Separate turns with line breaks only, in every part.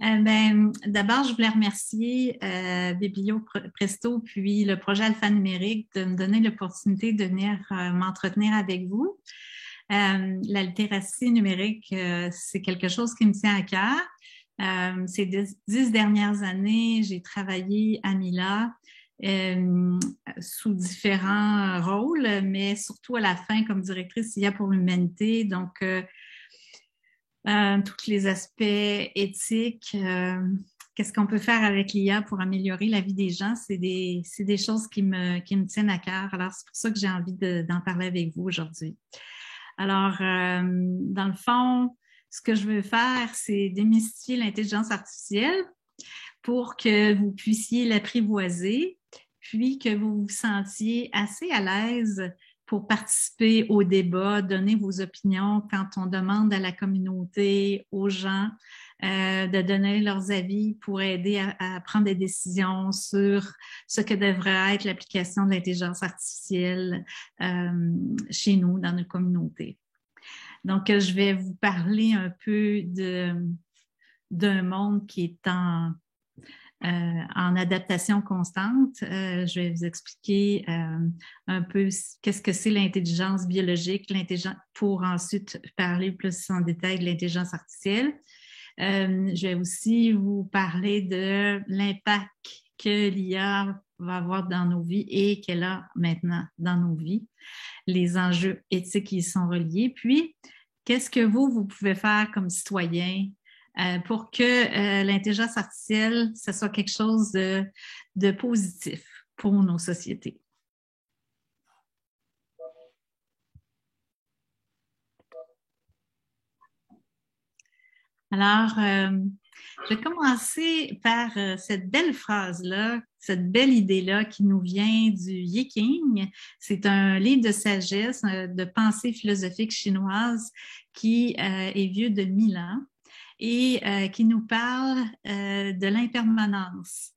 D'abord, je voulais remercier Biblio Presto puis le projet Alphanumérique de me donner l'opportunité de venir m'entretenir avec vous. La littératie numérique, c'est quelque chose qui me tient à cœur. Ces 10 dernières années, j'ai travaillé à Mila sous différents rôles, mais surtout à la fin comme directrice IA pour l'humanité. Donc, tous les aspects éthiques, qu'est-ce qu'on peut faire avec l'IA pour améliorer la vie des gens, c'est des choses qui me tiennent à cœur. Alors, c'est pour ça que j'ai envie d'en parler avec vous aujourd'hui. Alors, dans le fond, ce que je veux faire, c'est démystifier l'intelligence artificielle pour que vous puissiez l'apprivoiser, puis que vous vous sentiez assez à l'aise pour participer au débat, donner vos opinions quand on demande à la communauté, aux gens, de donner leurs avis pour aider à prendre des décisions sur ce que devrait être l'application de l'intelligence artificielle chez nous, dans nos communautés. Donc, je vais vous parler un peu d'un monde qui est en adaptation constante. Je vais vous expliquer un peu qu'est-ce que c'est l'intelligence biologique, pour ensuite parler plus en détail de l'intelligence artificielle. Je vais aussi vous parler de l'impact que l'IA va avoir dans nos vies et qu'elle a maintenant dans nos vies, les enjeux éthiques qui y sont reliés. Puis, qu'est-ce que vous pouvez faire comme citoyen pour que l'intelligence artificielle, ce soit quelque chose de positif pour nos sociétés. Alors, je vais commencer par cette belle phrase-là, cette belle idée-là qui nous vient du Yi King. C'est un livre de sagesse, de pensée philosophique chinoise qui est vieux de 1000 ans et qui nous parle de l'impermanence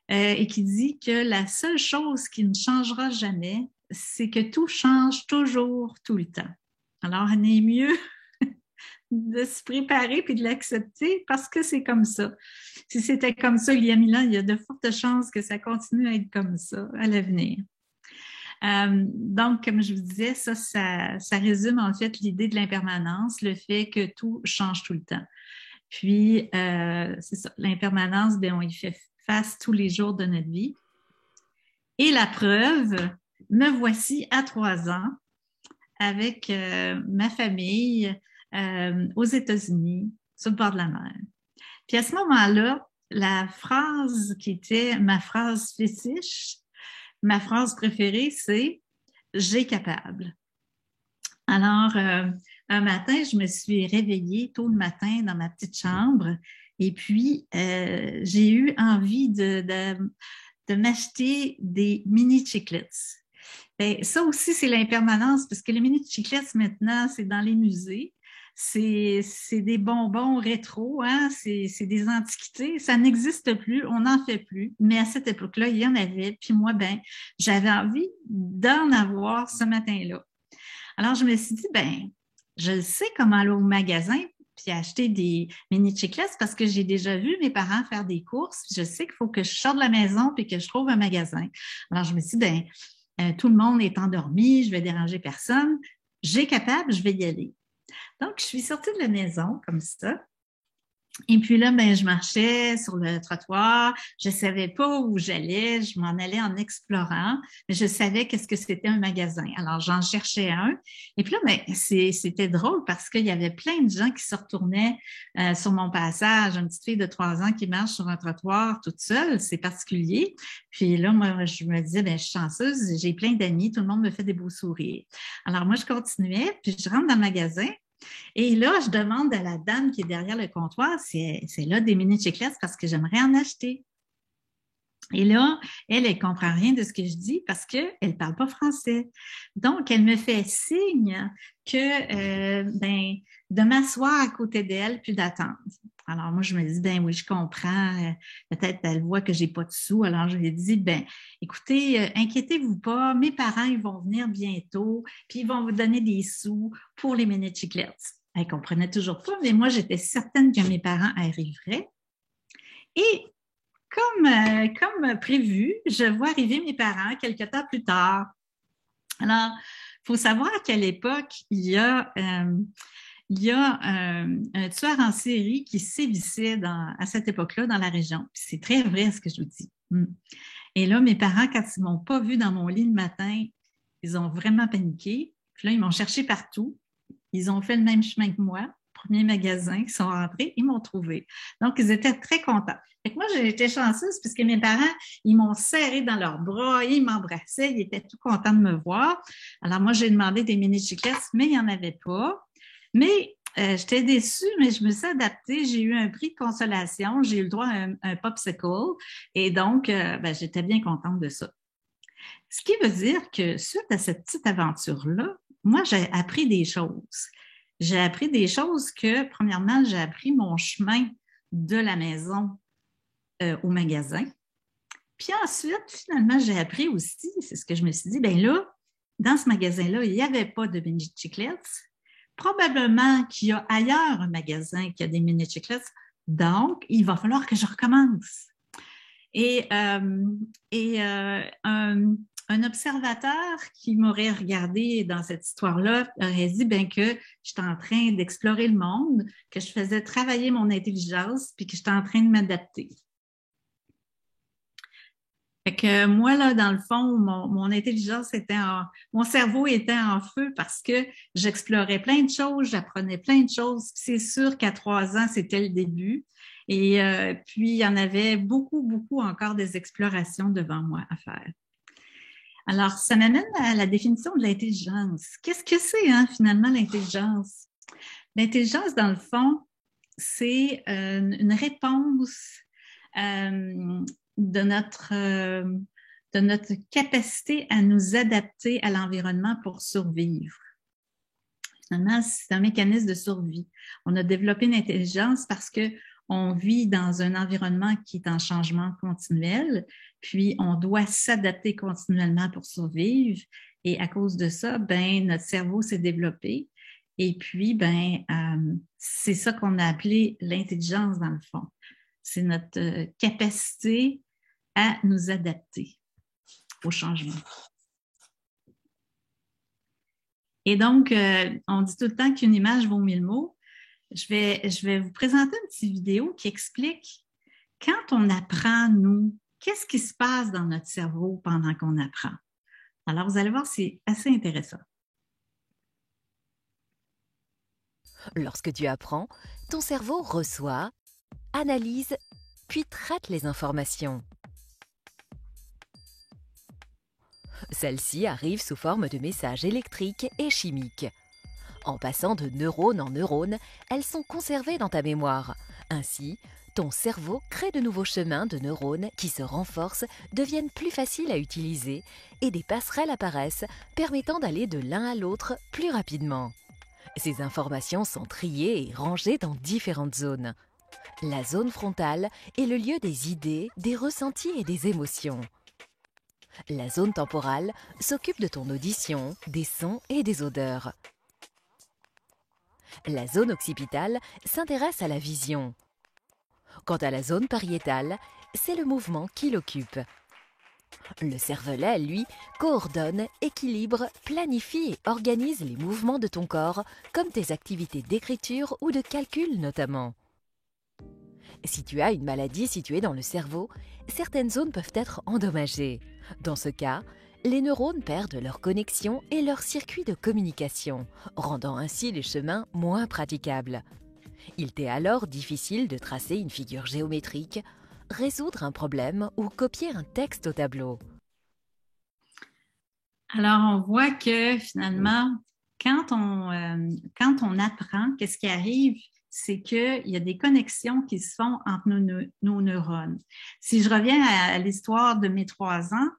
et qui dit que la seule chose qui ne changera jamais, c'est que tout change toujours, tout le temps. Alors, on est mieux de se préparer puis de l'accepter parce que c'est comme ça. Si c'était comme ça il y a 1000 ans, il y a de fortes chances que ça continue à être comme ça à l'avenir. Donc, comme je vous disais, ça résume en fait l'idée de l'impermanence, le fait que tout change tout le temps. Puis, c'est ça, l'impermanence, on y fait face tous les jours de notre vie. Et la preuve, me voici à 3 ans avec ma famille aux États-Unis, sur le bord de la mer. Puis à ce moment-là, la phrase qui était ma phrase fétiche, ma phrase préférée, c'est « j'ai capable ». Alors, un matin, je me suis réveillée tôt le matin dans ma petite chambre et puis j'ai eu envie de m'acheter des mini chiclets. Bien, ça aussi, c'est l'impermanence parce que les mini chiclets, maintenant, c'est dans les musées. C'est des bonbons rétro, hein? C'est des antiquités. Ça n'existe plus, on n'en fait plus. Mais à cette époque-là, il y en avait. Puis moi, j'avais envie d'en avoir ce matin-là. Alors, je me suis dit, je sais comment aller au magasin puis acheter des mini chiclets parce que j'ai déjà vu mes parents faire des courses. Je sais qu'il faut que je sorte de la maison puis que je trouve un magasin. Alors, je me suis dit, tout le monde est endormi, je vais déranger personne. J'ai capable, je vais y aller. Donc, je suis sortie de la maison comme ça. Et puis là, je marchais sur le trottoir. Je savais pas où j'allais. Je m'en allais en explorant, mais je savais qu'est-ce que c'était un magasin. Alors, j'en cherchais un. Et puis là, c'était drôle parce qu'il y avait plein de gens qui se retournaient sur mon passage. Une petite fille de 3 ans qui marche sur un trottoir toute seule, c'est particulier. Puis là, moi, je me disais, je suis chanceuse, j'ai plein d'amis, tout le monde me fait des beaux sourires. Alors, moi, je continuais, puis je rentre dans le magasin. Et là, je demande à la dame qui est derrière le comptoir, c'est là des mini chiclets parce que j'aimerais en acheter. Et là, elle ne comprend rien de ce que je dis parce qu'elle ne parle pas français. Donc, elle me fait signe que de m'asseoir à côté d'elle puis d'attendre. Alors, moi, je me dis, oui, je comprends. Peut-être elle voit que je n'ai pas de sous. Alors, je lui ai dit, écoutez, inquiétez-vous pas, mes parents, ils vont venir bientôt, puis ils vont vous donner des sous pour les mini chiclets. Elle ne comprenait toujours pas, mais moi, j'étais certaine que mes parents arriveraient. Et comme prévu, je vois arriver mes parents quelques temps plus tard. Alors, il faut savoir qu'à l'époque, il y a un tueur en série qui sévissait à cette époque-là dans la région. C'est très vrai ce que je vous dis. Et là, mes parents, quand ils ne m'ont pas vu dans mon lit le matin, ils ont vraiment paniqué. Puis là, ils m'ont cherché partout. Ils ont fait le même chemin que moi. Premier magasin, ils sont rentrés, ils m'ont trouvé. Donc, ils étaient très contents. Fait que moi, j'ai été chanceuse puisque mes parents, ils m'ont serré dans leurs bras, ils m'embrassaient, ils étaient tout contents de me voir. Alors, moi, j'ai demandé des mini-chiclettes, mais il n'y en avait pas. Mais j'étais déçue, mais je me suis adaptée. J'ai eu un prix de consolation, j'ai eu le droit à un popsicle. Et donc, j'étais bien contente de ça. Ce qui veut dire que suite à cette petite aventure-là, moi, j'ai appris des choses. J'ai appris des choses que, premièrement, j'ai appris mon chemin de la maison au magasin. Puis ensuite, finalement, j'ai appris aussi, c'est ce que je me suis dit, bien là, dans ce magasin-là, il n'y avait pas de mini-chiclettes. Probablement qu'il y a ailleurs un magasin qui a des mini-chiclettes. Donc, il va falloir que je recommence. Et un observateur qui m'aurait regardé dans cette histoire-là aurait dit que j'étais en train d'explorer le monde, que je faisais travailler mon intelligence, puis que j'étais en train de m'adapter. Fait que moi, là, dans le fond, mon intelligence mon cerveau était en feu parce que j'explorais plein de choses, j'apprenais plein de choses. C'est sûr qu'à 3 ans, c'était le début. Et puis, il y en avait beaucoup, beaucoup encore des explorations devant moi à faire. Alors, ça m'amène à la définition de l'intelligence. Qu'est-ce que c'est, finalement, l'intelligence? L'intelligence, dans le fond, c'est une réponse de notre capacité à nous adapter à l'environnement pour survivre. Finalement, c'est un mécanisme de survie. On a développé une intelligence parce qu'on vit dans un environnement qui est en changement continuel, puis on doit s'adapter continuellement pour survivre. Et à cause de ça, notre cerveau s'est développé. Et puis, c'est ça qu'on a appelé l'intelligence dans le fond. C'est notre capacité à nous adapter au changement. Et donc, on dit tout le temps qu'une image vaut 1000 mots. Je vais vous présenter une petite vidéo qui explique quand on apprend, nous, qu'est-ce qui se passe dans notre cerveau pendant qu'on apprend. Alors, vous allez voir, c'est assez intéressant.
Lorsque tu apprends, ton cerveau reçoit, analyse, puis traite les informations. Celles-ci arrivent sous forme de messages électriques et chimiques. En passant de neurone en neurone, elles sont conservées dans ta mémoire. Ainsi, ton cerveau crée de nouveaux chemins de neurones qui se renforcent, deviennent plus faciles à utiliser et des passerelles apparaissent permettant d'aller de l'un à l'autre plus rapidement. Ces informations sont triées et rangées dans différentes zones. La zone frontale est le lieu des idées, des ressentis et des émotions. La zone temporale s'occupe de ton audition, des sons et des odeurs. La zone occipitale s'intéresse à la vision. Quant à la zone pariétale, c'est le mouvement qui l'occupe. Le cervelet, lui, coordonne, équilibre, planifie et organise les mouvements de ton corps, comme tes activités d'écriture ou de calcul notamment. Si tu as une maladie située dans le cerveau, certaines zones peuvent être endommagées. Dans ce cas, les neurones perdent leur connexion et leur circuit de communication, rendant ainsi les chemins moins praticables. Il t'est alors difficile de tracer une figure géométrique, résoudre un problème ou copier un texte au tableau.
Alors, on voit que finalement, quand on apprend, qu'est-ce qui arrive? C'est qu'il y a des connexions qui se font entre nos neurones. Si je reviens à l'histoire de mes 3 ans,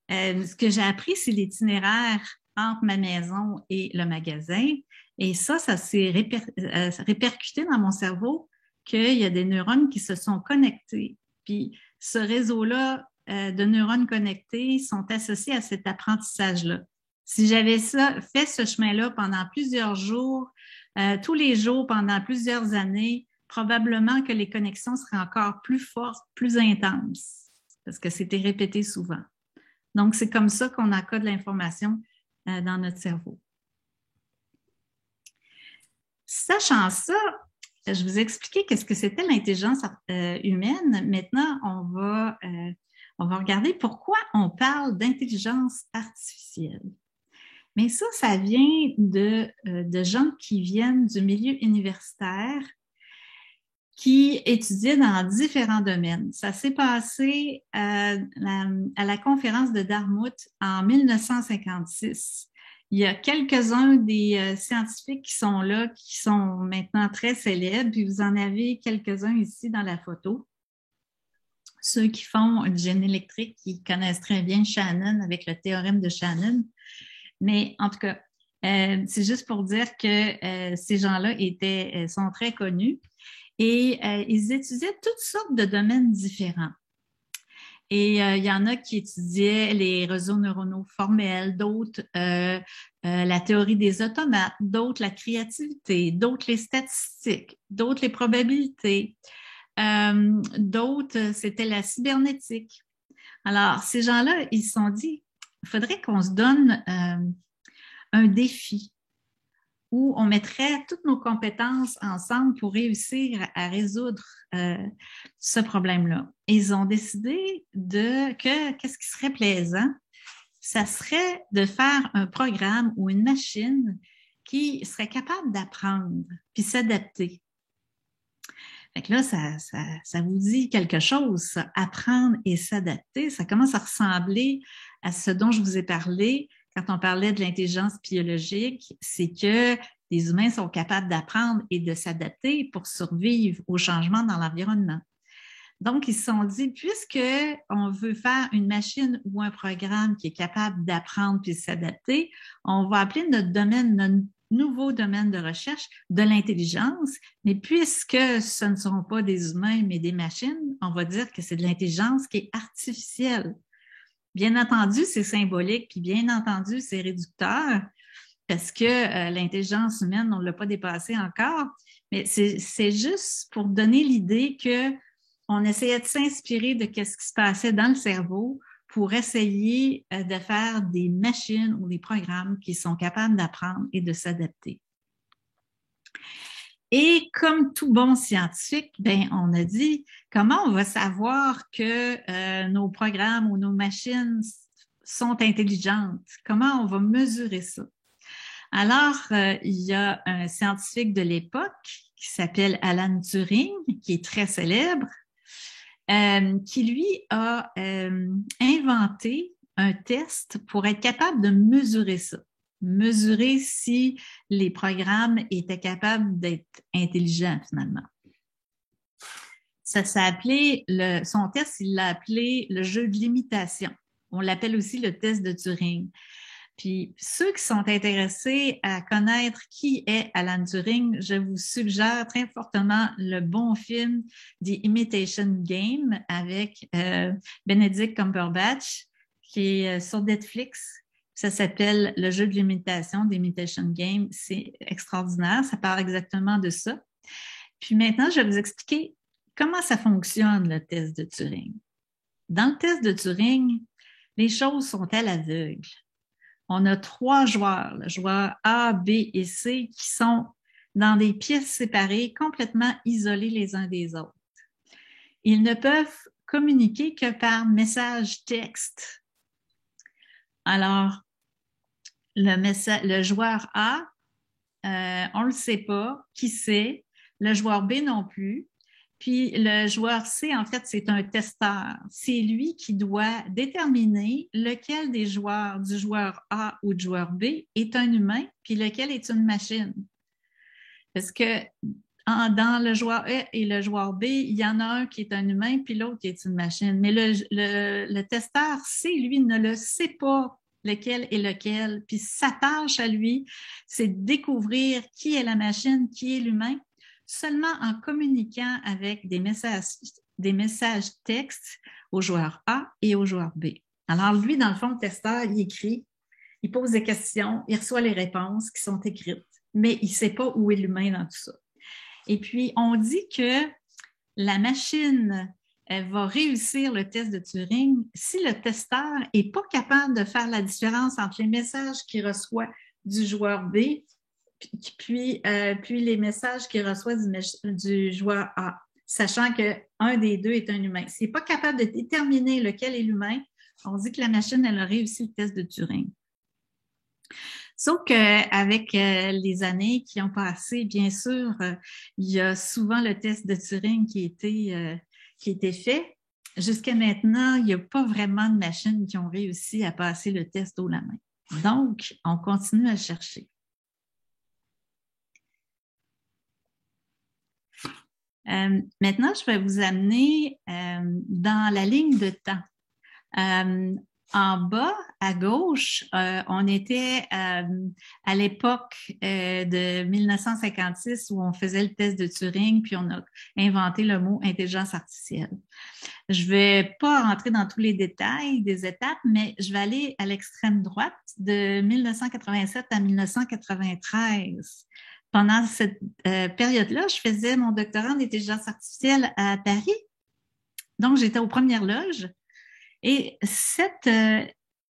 ce que j'ai appris, c'est l'itinéraire entre ma maison et le magasin. Et ça s'est répercuté dans mon cerveau qu'il y a des neurones qui se sont connectés. Puis ce réseau-là de neurones connectés sont associés à cet apprentissage-là. Si j'avais fait ce chemin-là pendant plusieurs jours, tous les jours, pendant plusieurs années, probablement que les connexions seraient encore plus fortes, plus intenses, parce que c'était répété souvent. Donc, c'est comme ça qu'on encode l'information dans notre cerveau. Sachant ça, je vous ai expliqué qu'est-ce que c'était l'intelligence humaine. Maintenant, on va regarder pourquoi on parle d'intelligence artificielle. Mais ça vient de gens qui viennent du milieu universitaire, qui étudiaient dans différents domaines. Ça s'est passé à la conférence de Dartmouth en 1956. Il y a quelques-uns des scientifiques qui sont là, qui sont maintenant très célèbres, puis vous en avez quelques-uns ici dans la photo. Ceux qui font du génie électrique, qui connaissent très bien Shannon avec le théorème de Shannon. Mais en tout cas, c'est juste pour dire que ces gens-là sont très connus et ils étudiaient toutes sortes de domaines différents. Et il y en a qui étudiaient les réseaux neuronaux formels, d'autres la théorie des automates, d'autres la créativité, d'autres les statistiques, d'autres les probabilités, d'autres c'était la cybernétique. Alors, ces gens-là, ils se sont dit, il faudrait qu'on se donne un défi où on mettrait toutes nos compétences ensemble pour réussir à résoudre ce problème-là. Et ils ont décidé qu'est-ce qui serait plaisant? Ça serait de faire un programme ou une machine qui serait capable d'apprendre puis s'adapter. Fait que là, ça vous dit quelque chose, ça, apprendre et s'adapter. Ça commence à ressembler à ce dont je vous ai parlé quand on parlait de l'intelligence biologique, c'est que les humains sont capables d'apprendre et de s'adapter pour survivre aux changements dans l'environnement. Donc, ils se sont dit, puisqu'on veut faire une machine ou un programme qui est capable d'apprendre puis de s'adapter, on va appeler notre nouveau domaine de recherche de l'intelligence, mais puisque ce ne seront pas des humains, mais des machines, on va dire que c'est de l'intelligence qui est artificielle. Bien entendu, c'est symbolique, puis bien entendu, c'est réducteur, parce que l'intelligence humaine, on ne l'a pas dépassée encore, mais c'est juste pour donner l'idée qu'on essayait de s'inspirer de ce qui se passait dans le cerveau pour essayer de faire des machines ou des programmes qui sont capables d'apprendre et de s'adapter. Et comme tout bon scientifique, on a dit comment on va savoir que nos programmes ou nos machines sont intelligentes? Comment on va mesurer ça? Alors, il y a un scientifique de l'époque qui s'appelle Alan Turing, qui est très célèbre, qui lui a inventé un test pour être capable de mesurer ça. Mesurer si les programmes étaient capables d'être intelligents finalement. Ça s'est appelé, son test, il l'a appelé le jeu de l'imitation. On l'appelle aussi le test de Turing. Puis ceux qui sont intéressés à connaître qui est Alan Turing, je vous suggère très fortement le bon film The Imitation Game avec Benedict Cumberbatch qui est sur Netflix. Ça s'appelle le jeu de l'imitation, d'Imitation Game. C'est extraordinaire. Ça parle exactement de ça. Puis maintenant, je vais vous expliquer comment ça fonctionne, le test de Turing. Dans le test de Turing, les choses sont à l'aveugle. On a 3 joueurs, le joueur A, B et C, qui sont dans des pièces séparées, complètement isolées les uns des autres. Ils ne peuvent communiquer que par message texte. Alors, le joueur A, on ne le sait pas, qui c'est. Le joueur B non plus. Puis le joueur C, en fait, c'est un testeur. C'est lui qui doit déterminer lequel des joueurs, du joueur A ou du joueur B, est un humain, puis lequel est une machine. Parce que dans le joueur A et le joueur B, il y en a un qui est un humain, puis l'autre qui est une machine. Mais le testeur C, lui, ne le sait pas lequel est lequel. Puis sa tâche à lui, c'est de découvrir qui est la machine, qui est l'humain, seulement en communiquant avec des messages textes au joueur A et au joueur B. Alors lui, dans le fond, le testeur, il écrit, il pose des questions, il reçoit les réponses qui sont écrites, mais il ne sait pas où est l'humain dans tout ça. Et puis, on dit que la machine elle va réussir le test de Turing si le testeur n'est pas capable de faire la différence entre les messages qu'il reçoit du joueur B puis les messages qu'il reçoit du joueur A, sachant qu'un des deux est un humain. S'il n'est pas capable de déterminer lequel est l'humain, on dit que la machine, elle a réussi le test de Turing. Sauf qu'avec les années qui ont passé, bien sûr, il y a souvent le test de Turing qui a été fait. Jusqu'à maintenant, il n'y a pas vraiment de machines qui ont réussi à passer le test haut la main. Donc, on continue à chercher. Maintenant, je vais vous amener dans la ligne de temps. En bas, à gauche, on était à l'époque de 1956 où on faisait le test de Turing, puis on a inventé le mot intelligence artificielle. Je ne vais pas rentrer dans tous les détails des étapes, mais je vais aller à l'extrême droite de 1987 à 1993. Pendant cette période-là, je faisais mon doctorat en intelligence artificielle à Paris. Donc, j'étais aux premières loges. Et cette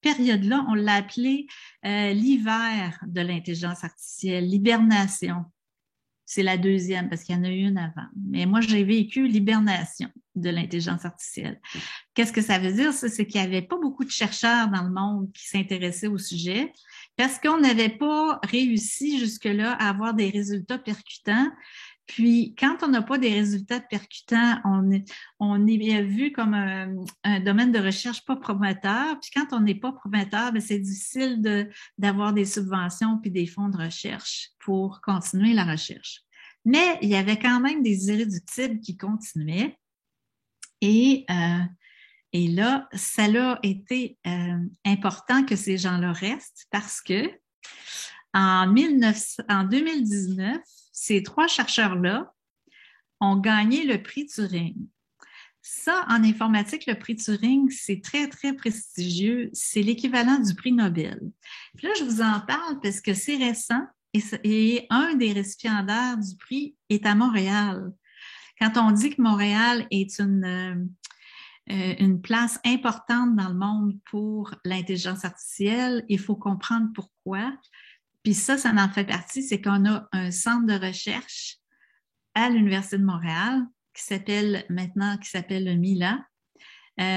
période-là, on l'a appelée l'hiver de l'intelligence artificielle, l'hibernation. C'est la deuxième parce qu'il y en a eu une avant. Mais moi, j'ai vécu l'hibernation de l'intelligence artificielle. Qu'est-ce que ça veut dire? C'est qu'il n'y avait pas beaucoup de chercheurs dans le monde qui s'intéressaient au sujet parce qu'on n'avait pas réussi jusque-là à avoir des résultats percutants. Puis, quand on n'a pas des résultats percutants, on est vu comme un domaine de recherche pas prometteur. Puis, quand on n'est pas prometteur, c'est difficile d'avoir des subventions puis des fonds de recherche pour continuer la recherche. Mais il y avait quand même des irréductibles qui continuaient. Et là, ça a été important que ces gens-là restent parce que en 2019, ces 3 chercheurs-là ont gagné le prix Turing. Ça, en informatique, le prix Turing, c'est très, très prestigieux. C'est l'équivalent du prix Nobel. Puis là, je vous en parle parce que c'est récent et un des récipiendaires du prix est à Montréal. Quand on dit que Montréal est une place importante dans le monde pour l'intelligence artificielle, il faut comprendre pourquoi. Puis ça en fait partie, c'est qu'on a un centre de recherche à l'Université de Montréal qui s'appelle le MILA,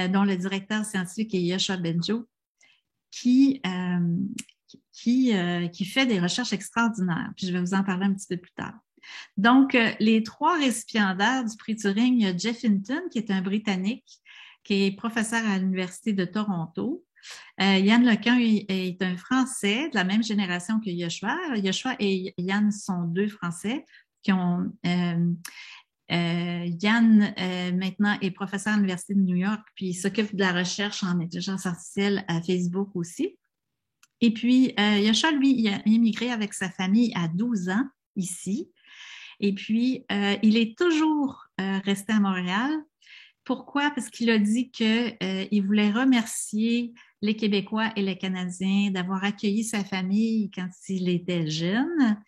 dont le directeur scientifique est Yoshua Bengio, qui fait des recherches extraordinaires. Puis je vais vous en parler un petit peu plus tard. Donc, les 3 récipiendaires du prix Turing, il y a Geoff Hinton, qui est un Britannique, qui est professeur à l'Université de Toronto. Yann Lequin est un Français de la même génération que Yoshua. Yoshua et Yann sont 2 Français qui ont... Yann, maintenant, est professeur à l'Université de New York, puis il s'occupe de la recherche en intelligence artificielle à Facebook aussi. Et puis, Yoshua, lui, il a immigré avec sa famille à 12 ans ici. Et puis, il est toujours resté à Montréal. Pourquoi? Parce qu'il a dit qu'il voulait remercier les Québécois et les Canadiens d'avoir accueilli sa famille quand il était jeune,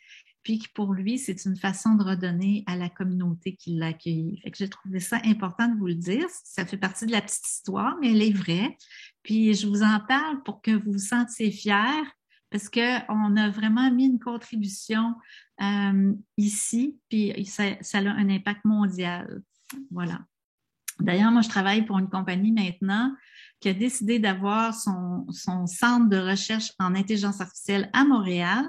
puis que pour lui, c'est une façon de redonner à la communauté qui l'a accueilli. Fait que j'ai trouvé ça important de vous le dire. Ça fait partie de la petite histoire, mais elle est vraie. Puis je vous en parle pour que vous vous sentiez fiers, parce qu'on a vraiment mis une contribution ici, puis ça a un impact mondial. Voilà. D'ailleurs, moi, je travaille pour une compagnie maintenant qui a décidé d'avoir son centre de recherche en intelligence artificielle à Montréal,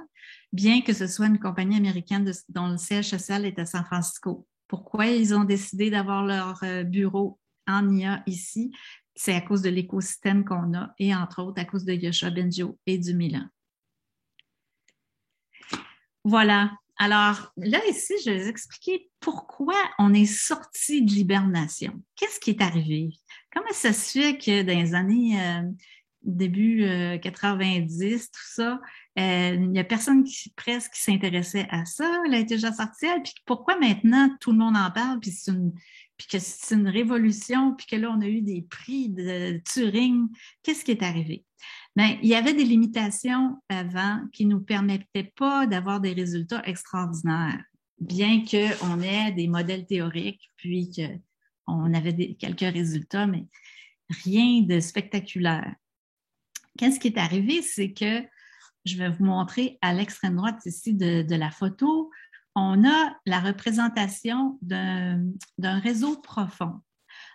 bien que ce soit une compagnie américaine dont le siège social est à San Francisco. Pourquoi ils ont décidé d'avoir leur bureau en IA ici? C'est à cause de l'écosystème qu'on a et entre autres à cause de Yoshua Bengio et du Milan. Voilà. Alors là, ici, je vais vous expliquer pourquoi on est sorti de l'hibernation. Qu'est-ce qui est arrivé? Comment ça se fait que dans les années début 90, tout ça, il n'y a personne presque qui s'intéressait à ça, l'intelligence artificielle, puis pourquoi maintenant tout le monde en parle, puis que c'est une révolution, puis que là, on a eu des prix de Turing. Qu'est-ce qui est arrivé? Bien, il y avait des limitations avant qui ne nous permettaient pas d'avoir des résultats extraordinaires. bien qu'on ait des modèles théoriques, puis qu'on avait quelques résultats, mais rien de spectaculaire. Qu'est-ce qui est arrivé? C'est que je vais vous montrer à l'extrême droite ici de la photo, on a la représentation d'un réseau profond,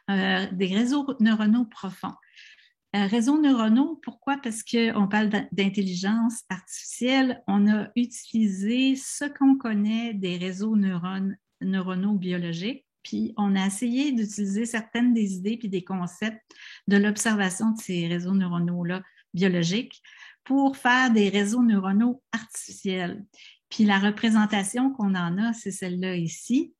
des réseaux neuronaux profonds. Réseaux neuronaux, pourquoi? Parce qu'on parle d'intelligence artificielle. On a utilisé ce qu'on connaît des réseaux neuronaux biologiques, puis on a essayé d'utiliser certaines des idées puis des concepts de l'observation de ces réseaux neuronaux-là biologiques pour faire des réseaux neuronaux artificiels. Puis la représentation qu'on en a, c'est celle-là ici.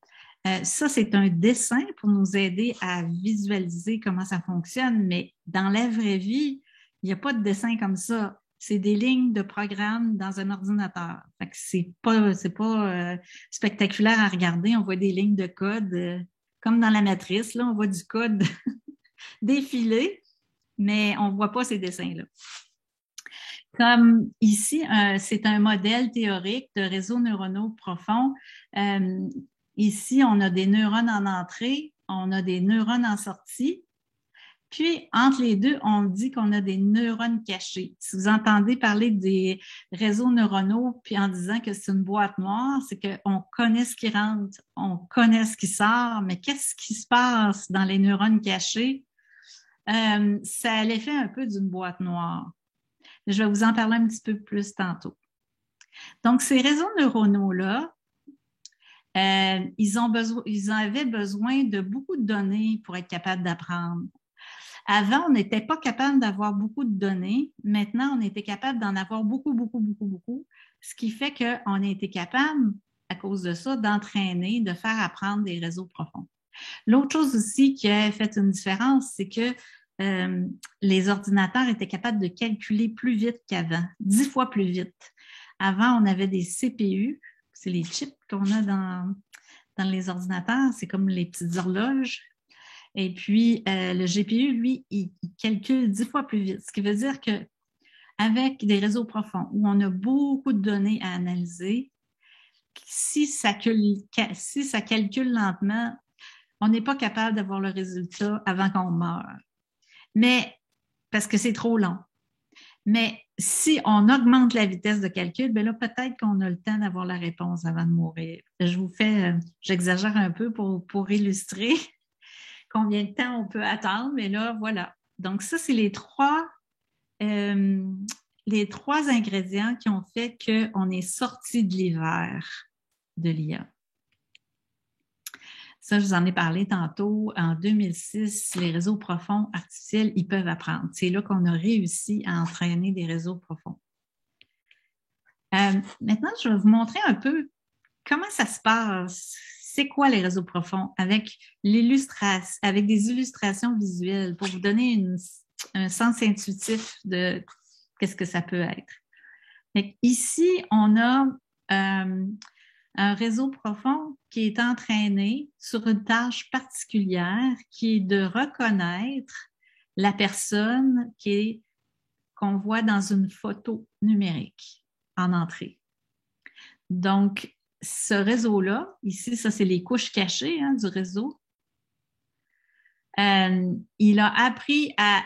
Ça, c'est un dessin pour nous aider à visualiser comment ça fonctionne, mais dans la vraie vie, il n'y a pas de dessin comme ça. C'est des lignes de programme dans un ordinateur. Fait que c'est pas spectaculaire à regarder. On voit des lignes de code comme dans la matrice. Là, on voit du code défiler, mais on ne voit pas ces dessins-là. Comme ici, c'est un modèle théorique de réseaux neuronaux profonds. Ici, on a des neurones en entrée, on a des neurones en sortie. Puis, entre les deux, on dit qu'on a des neurones cachés. Si vous entendez parler des réseaux neuronaux, puis en disant que c'est une boîte noire, c'est qu'on connaît ce qui rentre, on connaît ce qui sort, mais qu'est-ce qui se passe dans les neurones cachés? Ça a l'effet un peu d'une boîte noire. Je vais vous en parler un petit peu plus tantôt. Donc, ces réseaux neuronaux-là, ils avaient besoin de beaucoup de données pour être capables d'apprendre. Avant, on n'était pas capable d'avoir beaucoup de données. Maintenant, on était capable d'en avoir beaucoup, ce qui fait qu'on a été capable, à cause de ça, d'entraîner, de faire apprendre des réseaux profonds. L'autre chose aussi qui a fait une différence, c'est que les ordinateurs étaient capables de calculer plus vite qu'avant, 10 fois plus vite. Avant, on avait des CPU, c'est les chips qu'on a dans les ordinateurs, c'est comme les petites horloges. Et puis, le GPU, lui, il calcule 10 fois plus vite, ce qui veut dire qu'avec des réseaux profonds où on a beaucoup de données à analyser, si ça calcule lentement, on n'est pas capable d'avoir le résultat avant qu'on meure. Mais, parce que c'est trop long. Mais si on augmente la vitesse de calcul, bien là, peut-être qu'on a le temps d'avoir la réponse avant de mourir. J'exagère un peu pour illustrer combien de temps on peut attendre, mais là, voilà. Donc, ça, c'est les trois ingrédients qui ont fait qu'on est sorti de l'hiver de l'IA. Ça, je vous en ai parlé tantôt. En 2006, les réseaux profonds artificiels, ils peuvent apprendre. C'est là qu'on a réussi à entraîner des réseaux profonds. Maintenant, je vais vous montrer un peu comment ça se passe. C'est quoi les réseaux profonds avec des illustrations visuelles pour vous donner un sens intuitif de qu'est-ce que ça peut être. Donc, ici, on a un réseau profond qui est entraîné sur une tâche particulière qui est de reconnaître la personne qu'on voit dans une photo numérique en entrée. Donc, ce réseau-là, ici, ça, c'est les couches cachées du réseau. Il a appris à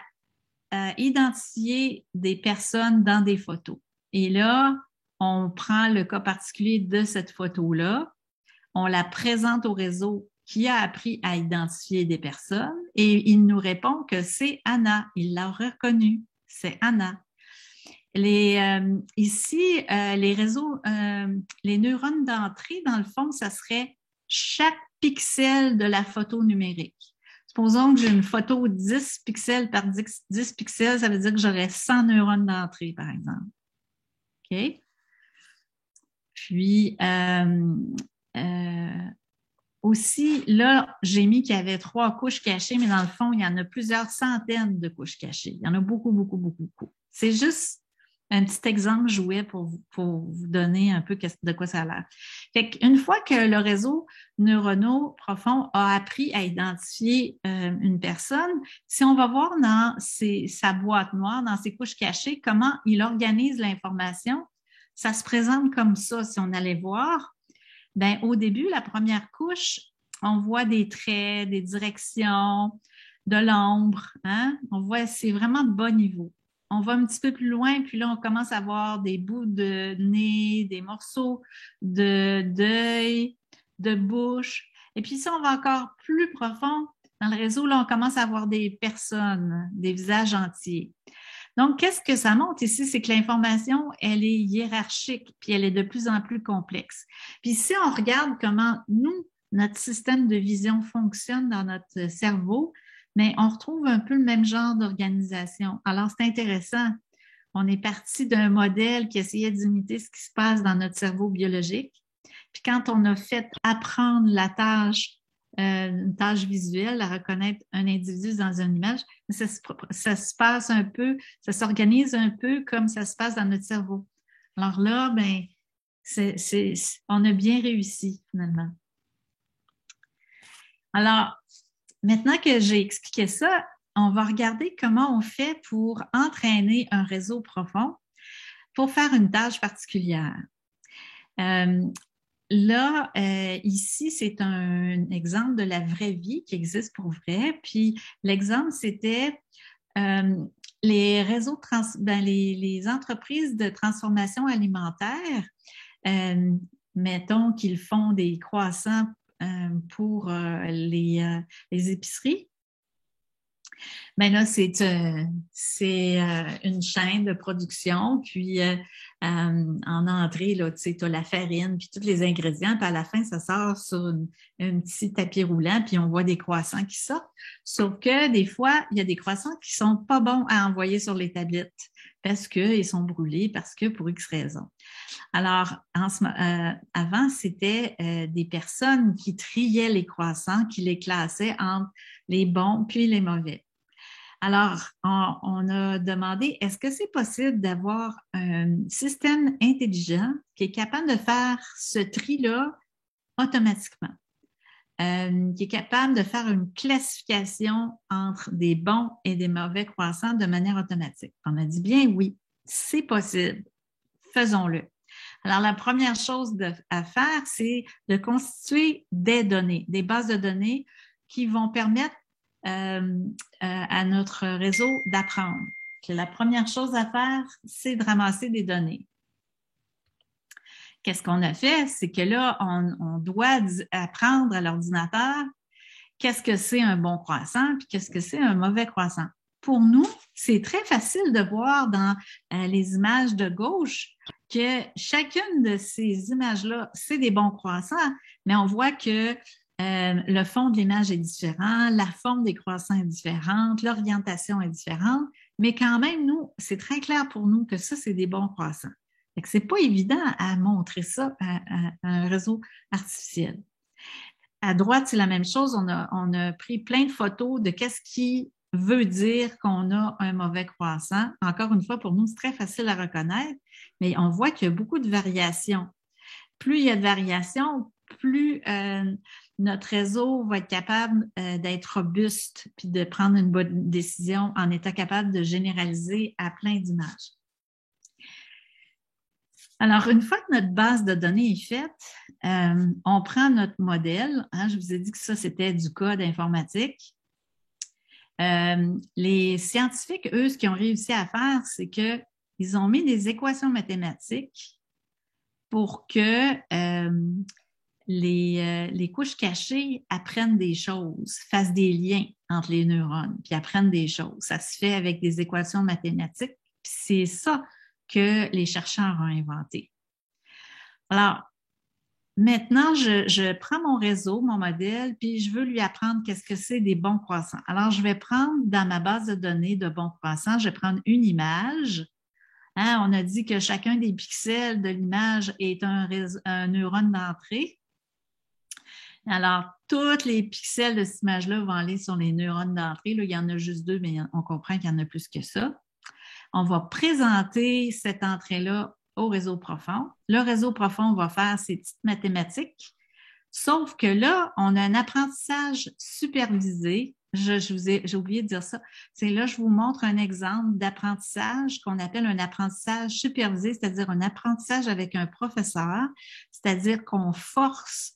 identifier des personnes dans des photos. Et là, on prend le cas particulier de cette photo-là, on la présente au réseau qui a appris à identifier des personnes et il nous répond que c'est Anna. Il l'a reconnue, c'est Anna. Ici, les réseaux, les neurones d'entrée, dans le fond, ça serait chaque pixel de la photo numérique. Supposons que j'ai une photo 10 pixels par 10 pixels, ça veut dire que j'aurais 100 neurones d'entrée, par exemple. OK? Puis, aussi, là, j'ai mis qu'il y avait 3 couches cachées, mais dans le fond, il y en a plusieurs centaines de couches cachées. Il y en a beaucoup. C'est juste un petit exemple jouet pour vous donner un peu de quoi ça a l'air. Fait qu'une fois que le réseau neuronal profond a appris à identifier une personne, si on va voir dans sa boîte noire, dans ses couches cachées, comment il organise l'information, ça se présente comme ça si on allait voir. Bien, au début, la première couche, on voit des traits, des directions, de l'ombre, hein? On voit, c'est vraiment de bas niveau. On va un petit peu plus loin, puis là, on commence à voir des bouts de nez, des morceaux d'œil, de bouche. Et puis, si on va encore plus profond dans le réseau, là, on commence à voir des personnes, des visages entiers. Donc, qu'est-ce que ça montre ici? C'est que l'information, elle est hiérarchique, puis elle est de plus en plus complexe. Puis si on regarde comment nous, notre système de vision fonctionne dans notre cerveau, mais on retrouve un peu le même genre d'organisation. Alors, c'est intéressant. On est parti d'un modèle qui essayait d'imiter ce qui se passe dans notre cerveau biologique. Puis quand on a fait apprendre la tâche, une tâche visuelle, à reconnaître un individu dans une image, ça se passe un peu, ça s'organise un peu comme ça se passe dans notre cerveau. Alors là, ben, on a bien réussi finalement. Alors, maintenant que j'ai expliqué ça, on va regarder comment on fait pour entraîner un réseau profond pour faire une tâche particulière. Là, ici, c'est un exemple de la vraie vie qui existe pour vrai. Puis l'exemple, c'était les réseaux, les entreprises de transformation alimentaire, mettons qu'ils font des croissants pour les épiceries. Ben là, c'est une chaîne de production, puis en entrée, là, tu sais, tu as la farine, puis tous les ingrédients, puis à la fin, ça sort sur un petit tapis roulant, puis on voit des croissants qui sortent. Sauf que des fois, il y a des croissants qui sont pas bons à envoyer sur les tablettes parce qu'ils sont brûlés, parce que pour X raisons. Alors, avant, c'était des personnes qui triaient les croissants, qui les classaient entre les bons puis les mauvais. Alors, on a demandé, est-ce que c'est possible d'avoir un système intelligent qui est capable de faire ce tri-là automatiquement, qui est capable de faire une classification entre des bons et des mauvais croissants de manière automatique? On a dit bien oui, c'est possible, faisons-le. Alors, la première chose à faire, c'est de constituer des données, des bases de données qui vont permettre à notre réseau d'apprendre. La première chose à faire, c'est de ramasser des données. Qu'est-ce qu'on a fait? C'est que là, on doit apprendre à l'ordinateur qu'est-ce que c'est un bon croissant puis qu'est-ce que c'est un mauvais croissant. Pour nous, c'est très facile de voir dans les images de gauche que chacune de ces images-là, c'est des bons croissants, mais on voit que le fond de l'image est différent, la forme des croissants est différente, l'orientation est différente, mais quand même, nous, c'est très clair pour nous que ça, c'est des bons croissants. Ce n'est pas évident à montrer ça à un réseau artificiel. À droite, c'est la même chose. On a pris plein de photos de qu'est-ce qui veut dire qu'on a un mauvais croissant. Encore une fois, pour nous, c'est très facile à reconnaître, mais on voit qu'il y a beaucoup de variations. Plus il y a de variations, plus notre réseau va être capable d'être robuste puis de prendre une bonne décision en étant capable de généraliser à plein d'images. Alors, une fois que notre base de données est faite, on prend notre modèle. Hein, je vous ai dit que ça, c'était du code informatique. Les scientifiques, eux, ce qu'ils ont réussi à faire, c'est qu'ils ont mis des équations mathématiques pour que les couches cachées apprennent des choses, fassent des liens entre les neurones, puis apprennent des choses. Ça se fait avec des équations mathématiques, puis c'est ça que les chercheurs ont inventé. Alors, maintenant, je prends mon réseau, mon modèle, puis je veux lui apprendre qu'est-ce que c'est des bons croissants. Alors, je vais prendre dans ma base de données de bons croissants, je vais prendre une image. Hein, on a dit que chacun des pixels de l'image est un neurone d'entrée. Alors, tous les pixels de cette image-là vont aller sur les neurones d'entrée. Là, il y en a juste 2, mais on comprend qu'il y en a plus que ça. On va présenter cette entrée-là au réseau profond. Le réseau profond va faire ses petites mathématiques, sauf que là, on a un apprentissage supervisé j'ai oublié de dire ça. C'est là, je vous montre un exemple d'apprentissage qu'on appelle un apprentissage supervisé, c'est-à-dire un apprentissage avec un professeur, c'est-à-dire qu'on force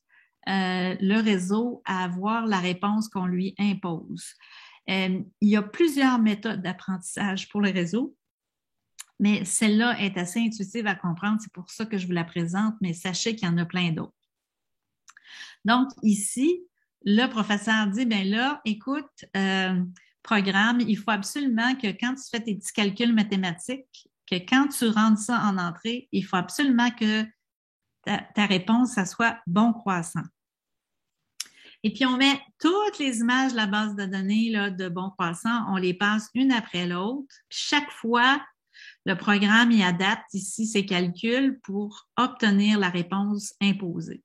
le réseau à avoir la réponse qu'on lui impose. Il y a plusieurs méthodes d'apprentissage pour le réseau, mais celle-là est assez intuitive à comprendre. C'est pour ça que je vous la présente, mais sachez qu'il y en a plein d'autres. Donc, ici, le professeur dit, bien là, écoute, programme, il faut absolument que quand tu fais tes petits calculs mathématiques, que quand tu rentres ça en entrée, il faut absolument que ta réponse, ça soit bon croissant. Et puis, on met toutes les images de la base de données là, de bon croissant, on les passe une après l'autre. Chaque fois, le programme y adapte ici ses calculs pour obtenir la réponse imposée.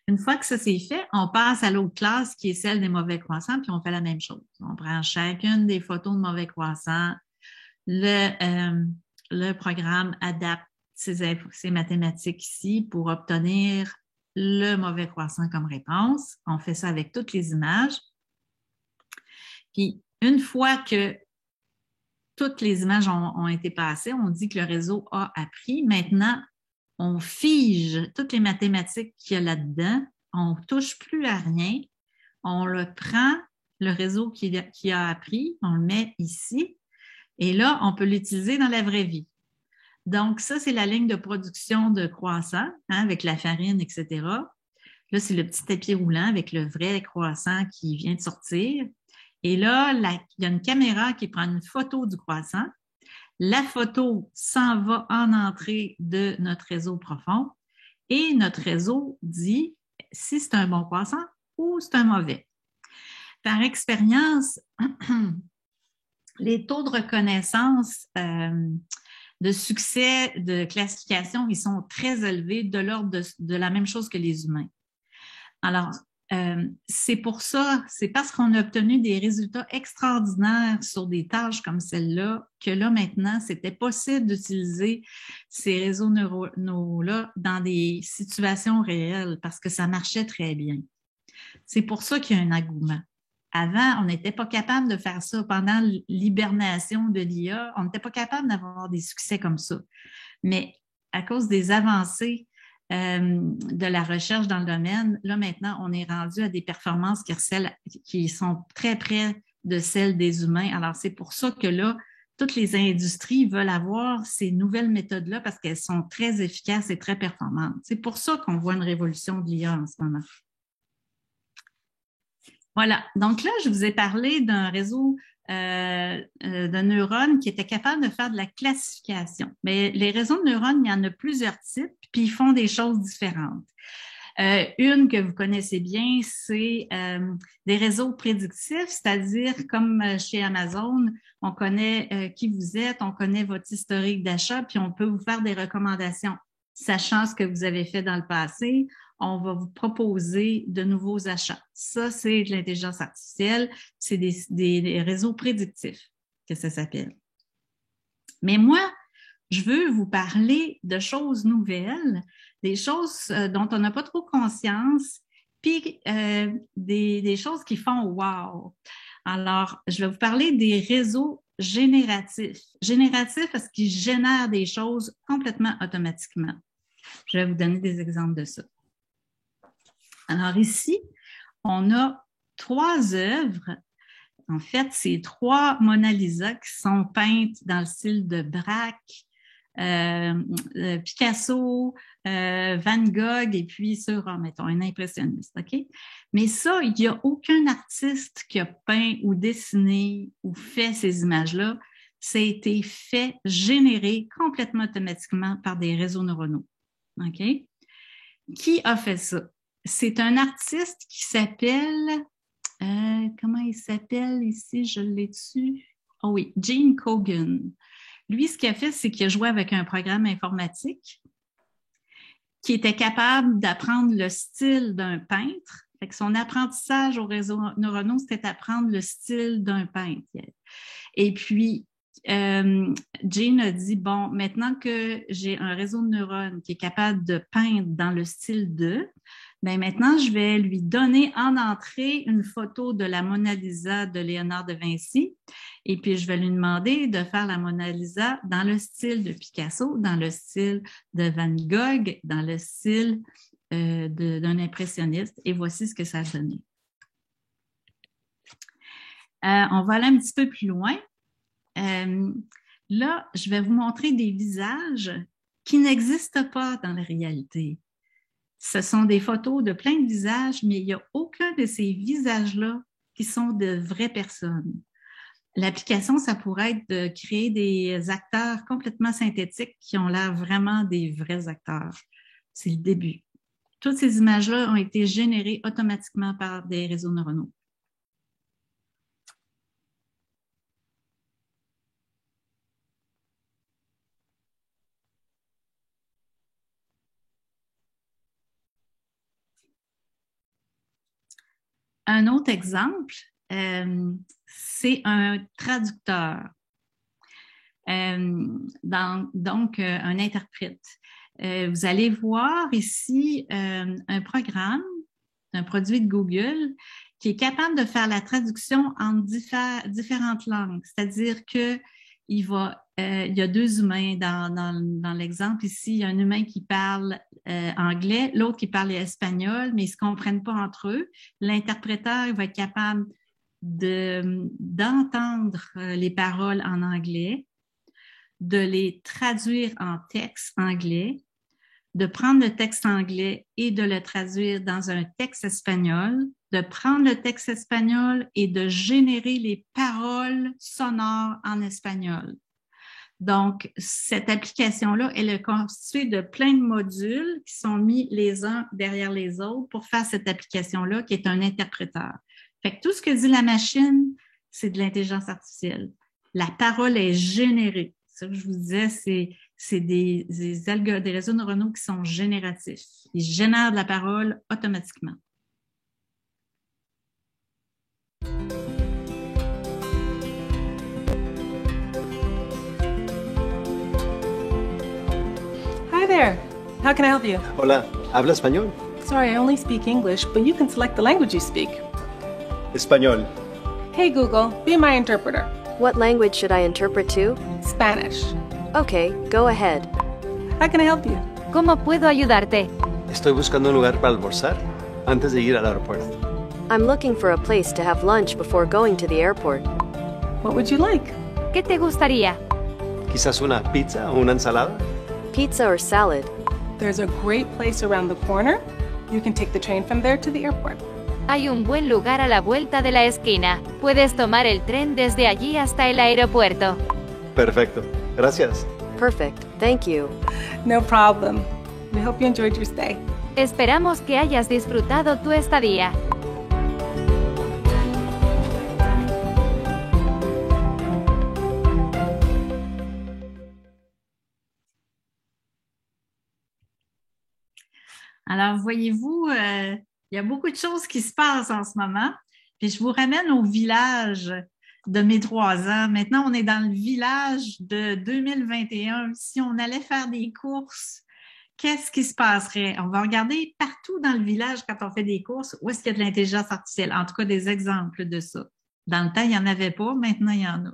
Une fois que ça c'est fait, on passe à l'autre classe qui est celle des mauvais croissants, puis on fait la même chose. On prend chacune des photos de mauvais croissants. Le programme adapte ses mathématiques ici pour obtenir le mauvais croissant comme réponse. On fait ça avec toutes les images. Puis, une fois que toutes les images ont été passées, on dit que le réseau a appris. Maintenant, on fige toutes les mathématiques qu'il y a là-dedans. On ne touche plus à rien. On le prend, le réseau qui a appris, on le met ici. Et là, on peut l'utiliser dans la vraie vie. Donc, ça, c'est la ligne de production de croissant, hein, avec la farine, etc. Là, c'est le petit tapis roulant avec le vrai croissant qui vient de sortir. Et là, il y a une caméra qui prend une photo du croissant. La photo s'en va en entrée de notre réseau profond et notre réseau dit si c'est un bon croissant ou c'est un mauvais. Par expérience, les taux de reconnaissance de succès de classification, ils sont très élevés, de l'ordre de la même chose que les humains. Alors, c'est pour ça, c'est parce qu'on a obtenu des résultats extraordinaires sur des tâches comme celle-là que là, maintenant, c'était possible d'utiliser ces réseaux neuronaux-là dans des situations réelles parce que ça marchait très bien. C'est pour ça qu'il y a un engouement. Avant, on n'était pas capable de faire ça. Pendant l'hibernation de l'IA, on n'était pas capable d'avoir des succès comme ça. Mais à cause des avancées de la recherche dans le domaine, là maintenant, on est rendu à des performances qui sont très près de celles des humains. Alors, c'est pour ça que là, toutes les industries veulent avoir ces nouvelles méthodes-là parce qu'elles sont très efficaces et très performantes. C'est pour ça qu'on voit une révolution de l'IA en ce moment. Voilà. Donc là, je vous ai parlé d'un réseau de neurones qui était capable de faire de la classification. Mais les réseaux de neurones, il y en a plusieurs types, puis ils font des choses différentes. Une que vous connaissez bien, c'est des réseaux prédictifs, c'est-à-dire comme chez Amazon, on connaît qui vous êtes, on connaît votre historique d'achat, puis on peut vous faire des recommandations. Sachant ce que vous avez fait dans le passé, on va vous proposer de nouveaux achats. Ça, c'est de l'intelligence artificielle, c'est des réseaux prédictifs que ça s'appelle. Mais moi, je veux vous parler de choses nouvelles, des choses dont on n'a pas trop conscience, puis des choses qui font « wow ». Alors, je vais vous parler des réseaux génératifs. Génératifs parce qu'ils génèrent des choses complètement automatiquement. Je vais vous donner des exemples de ça. Alors ici, on a 3 œuvres. En fait, c'est 3 Mona Lisa qui sont peintes dans le style de Braque, Picasso, Van Gogh et puis sur, mettons, un impressionniste, OK? Mais ça, il n'y a aucun artiste qui a peint ou dessiné ou fait ces images-là. Ça a été fait, généré complètement automatiquement par des réseaux neuronaux, OK? Qui a fait ça? C'est un artiste qui s'appelle, comment il s'appelle ici? Je l'ai dessus. Oh oui, Gene Kogan. Lui, ce qu'il a fait, c'est qu'il a joué avec un programme informatique qui était capable d'apprendre le style d'un peintre. Fait que son apprentissage au réseau neuronaux, c'était d'apprendre le style d'un peintre. Et puis, Jane a dit, bon, maintenant que j'ai un réseau de neurones qui est capable de peindre dans le style de, bien maintenant, je vais lui donner en entrée une photo de la Mona Lisa de Léonard de Vinci et puis je vais lui demander de faire la Mona Lisa dans le style de Picasso, dans le style de Van Gogh, dans le style d'un impressionniste et voici ce que ça a donné. On va aller un petit peu plus loin. Là, je vais vous montrer des visages qui n'existent pas dans la réalité. Ce sont des photos de plein de visages, mais il n'y a aucun de ces visages-là qui sont de vraies personnes. L'application, ça pourrait être de créer des acteurs complètement synthétiques qui ont l'air vraiment des vrais acteurs. C'est le début. Toutes ces images-là ont été générées automatiquement par des réseaux neuronaux. Un autre exemple, c'est un traducteur, donc un interprète. Vous allez voir ici un programme, un produit de Google qui est capable de faire la traduction en différentes langues. C'est-à-dire que il y a deux humains dans l'exemple ici. Il y a un humain qui parle anglais, l'autre qui parle espagnol, mais ils ne se comprennent pas entre eux. L'interpréteur va être capable d'entendre les paroles en anglais, de les traduire en texte anglais, de prendre le texte anglais et de le traduire dans un texte espagnol, de prendre le texte espagnol et de générer les paroles sonores en espagnol. Donc, cette application-là, elle est constituée de plein de modules qui sont mis les uns derrière les autres pour faire cette application-là qui est un interpréteur. Fait que tout ce que dit la machine, c'est de l'intelligence artificielle. La parole est générée. Ça que je vous disais, c'est des réseaux neuronaux qui sont génératifs. Ils génèrent de la parole automatiquement.
Hi there. How can I help you?
Hola, ¿habla español?
Sorry, I only speak English, but you can select the language you speak.
Español.
Hey Google, be my interpreter.
What language should I interpret to?
Spanish.
Okay, go ahead.
How can I help you?
¿Cómo puedo ayudarte?
Estoy buscando un lugar para almorzar antes de ir al aeropuerto.
I'm looking for a place to have lunch before going to the airport.
What would you like?
¿Qué te gustaría?
Quizás una pizza o una ensalada.
Pizza or salad?
There's a great place around the corner. You can take the train from there to the airport.
Hay un buen lugar a la vuelta de la esquina. Puedes tomar el tren desde allí hasta el aeropuerto.
Perfecto. Gracias.
Perfect, thank you.
No problem. We hope you enjoyed your stay.
Esperamos que hayas disfrutado tu estadía.
Alors, voyez-vous, il y a beaucoup de choses qui se passent en ce moment. Puis je vous ramène au village de mes 3 ans. Maintenant, on est dans le village de 2021. Si on allait faire des courses, qu'est-ce qui se passerait? On va regarder partout dans le village quand on fait des courses où est-ce qu'il y a de l'intelligence artificielle. En tout cas, des exemples de ça. Dans le temps, il n'y en avait pas. Maintenant, il y en a.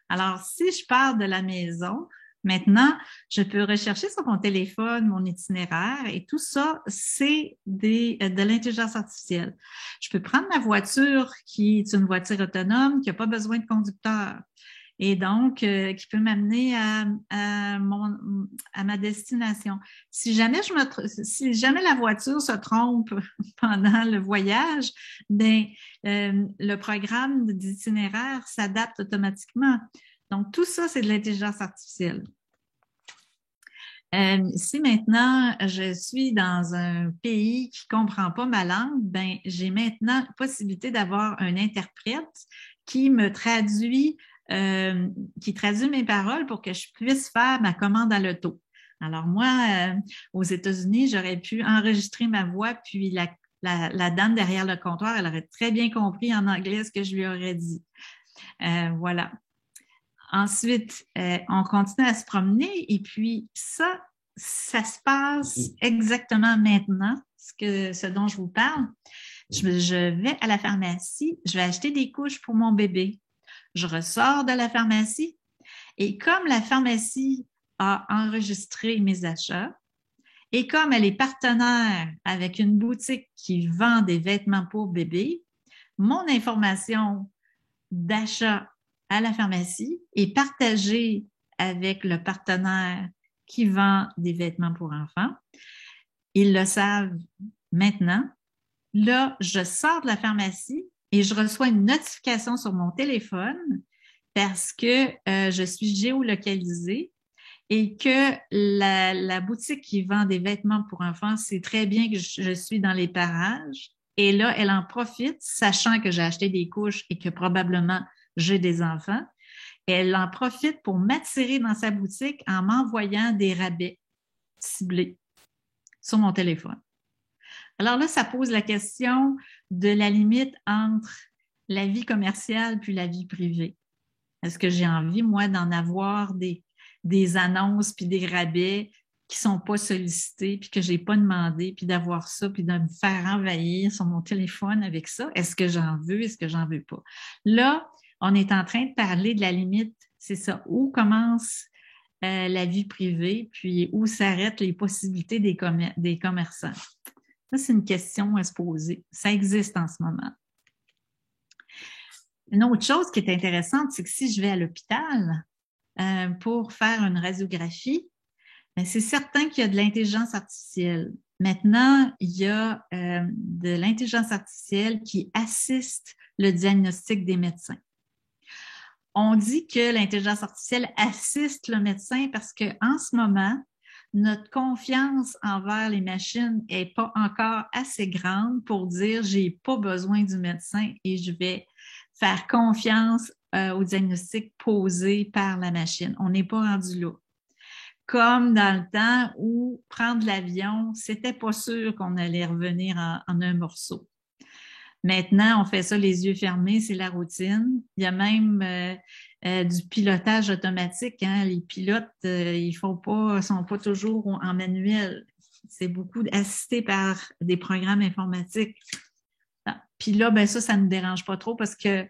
Alors, si je pars de la maison, maintenant, je peux rechercher sur mon téléphone mon itinéraire et tout ça, c'est de l'intelligence artificielle. Je peux prendre ma voiture qui est une voiture autonome, qui n'a pas besoin de conducteur et donc qui peut m'amener à ma destination. Si jamais la voiture se trompe pendant le voyage, ben, le programme d'itinéraire s'adapte automatiquement. Donc, tout ça, c'est de l'intelligence artificielle. Si maintenant, je suis dans un pays qui ne comprend pas ma langue, ben, j'ai maintenant la possibilité d'avoir un interprète qui me traduit, qui traduit mes paroles pour que je puisse faire ma commande à l'auto. Alors, moi, aux États-Unis, j'aurais pu enregistrer ma voix, puis la dame derrière le comptoir, elle aurait très bien compris en anglais ce que je lui aurais dit. Voilà. Ensuite, on continue à se promener et puis ça se passe exactement maintenant, ce dont je vous parle. Je vais à la pharmacie, je vais acheter des couches pour mon bébé. Je ressors de la pharmacie et comme la pharmacie a enregistré mes achats et comme elle est partenaire avec une boutique qui vend des vêtements pour bébé, mon information d'achat à la pharmacie est partagée avec le partenaire qui vend des vêtements pour enfants. Ils le savent maintenant. Là, je sors de la pharmacie et je reçois une notification sur mon téléphone parce que je suis géolocalisée et que la boutique qui vend des vêtements pour enfants sait très bien que je suis dans les parages. Et là, elle en profite, sachant que j'ai acheté des couches et que probablement j'ai des enfants. Elle en profite pour m'attirer dans sa boutique en m'envoyant des rabais ciblés sur mon téléphone. Alors là, ça pose la question de la limite entre la vie commerciale puis la vie privée. Est-ce que j'ai envie, moi, d'en avoir des annonces puis des rabais qui ne sont pas sollicités puis que je n'ai pas demandé puis d'avoir ça puis de me faire envahir sur mon téléphone avec ça? Est-ce que j'en veux? Est-ce que j'en veux pas? Là, on est en train de parler de la limite, c'est ça, où commence la vie privée puis où s'arrêtent les possibilités des commerçants. Ça, c'est une question à se poser. Ça existe en ce moment. Une autre chose qui est intéressante, c'est que si je vais à l'hôpital pour faire une radiographie, bien, c'est certain qu'il y a de l'intelligence artificielle. Maintenant, il y a de l'intelligence artificielle qui assiste le diagnostic des médecins. On dit que l'intelligence artificielle assiste le médecin parce qu'en ce moment, notre confiance envers les machines n'est pas encore assez grande pour dire j'ai pas besoin du médecin et je vais faire confiance au diagnostic posé par la machine. On n'est pas rendu là. Comme dans le temps où prendre l'avion, c'était pas sûr qu'on allait revenir en un morceau. Maintenant, on fait ça les yeux fermés, c'est la routine. Il y a même du pilotage automatique. Hein. Les pilotes, ils sont pas toujours en manuel. C'est beaucoup assisté par des programmes informatiques. Puis là, ben ça ne nous dérange pas trop parce que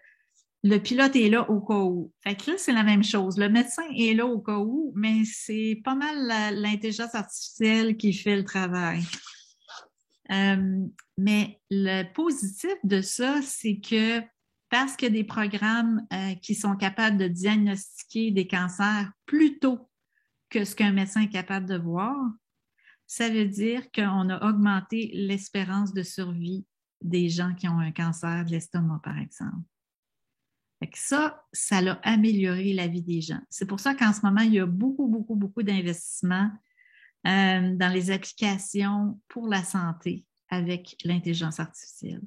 le pilote est là au cas où. Fait que là, c'est la même chose. Le médecin est là au cas où, mais c'est pas mal l'intelligence artificielle qui fait le travail. Mais le positif de ça, c'est que parce qu'il y a des programmes qui sont capables de diagnostiquer des cancers plus tôt que ce qu'un médecin est capable de voir, ça veut dire qu'on a augmenté l'espérance de survie des gens qui ont un cancer de l'estomac, par exemple. Fait que ça a amélioré la vie des gens. C'est pour ça qu'en ce moment, il y a beaucoup d'investissements dans les applications pour la santé avec l'intelligence artificielle.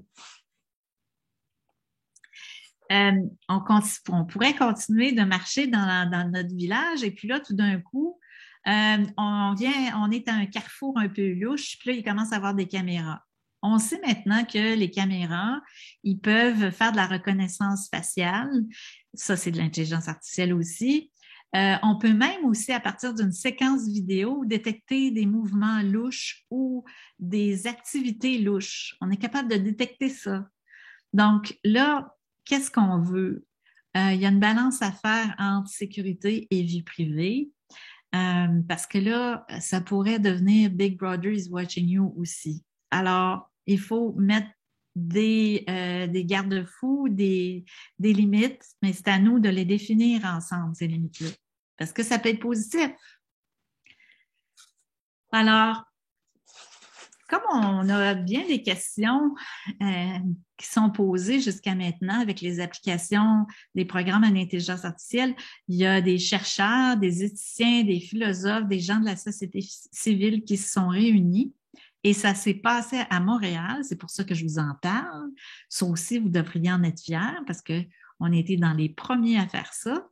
On pourrait continuer de marcher dans notre village et puis là, tout d'un coup, on est à un carrefour un peu louche, puis là, il commence à avoir des caméras. On sait maintenant que les caméras, ils peuvent faire de la reconnaissance faciale. Ça, c'est de l'intelligence artificielle aussi. On peut même aussi, à partir d'une séquence vidéo, détecter des mouvements louches ou des activités louches. On est capable de détecter ça. Donc là, qu'est-ce qu'on veut? Il y a une balance à faire entre sécurité et vie privée. Parce que là, ça pourrait devenir Big Brother is watching you aussi. Alors, il faut mettre des garde-fous, des limites, mais c'est à nous de les définir ensemble, ces limites-là. Parce que ça peut être positif. Alors, comme on a bien des questions qui sont posées jusqu'à maintenant avec les applications des programmes en intelligence artificielle, il y a des chercheurs, des éthiciens, des philosophes, des gens de la société civile qui se sont réunis. Et ça s'est passé à Montréal, c'est pour ça que je vous en parle. Ça aussi, vous devriez en être fiers parce qu'on a été dans les premiers à faire ça.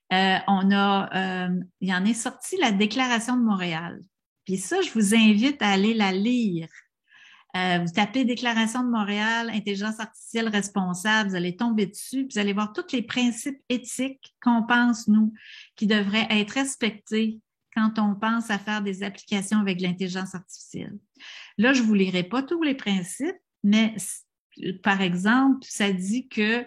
Il en est sorti la Déclaration de Montréal. Puis ça, je vous invite à aller la lire. Vous tapez Déclaration de Montréal, intelligence artificielle responsable, vous allez tomber dessus, puis vous allez voir tous les principes éthiques qu'on pense, nous, qui devraient être respectés quand on pense à faire des applications avec l'intelligence artificielle. Là, je ne vous lirai pas tous les principes, mais par exemple, ça dit que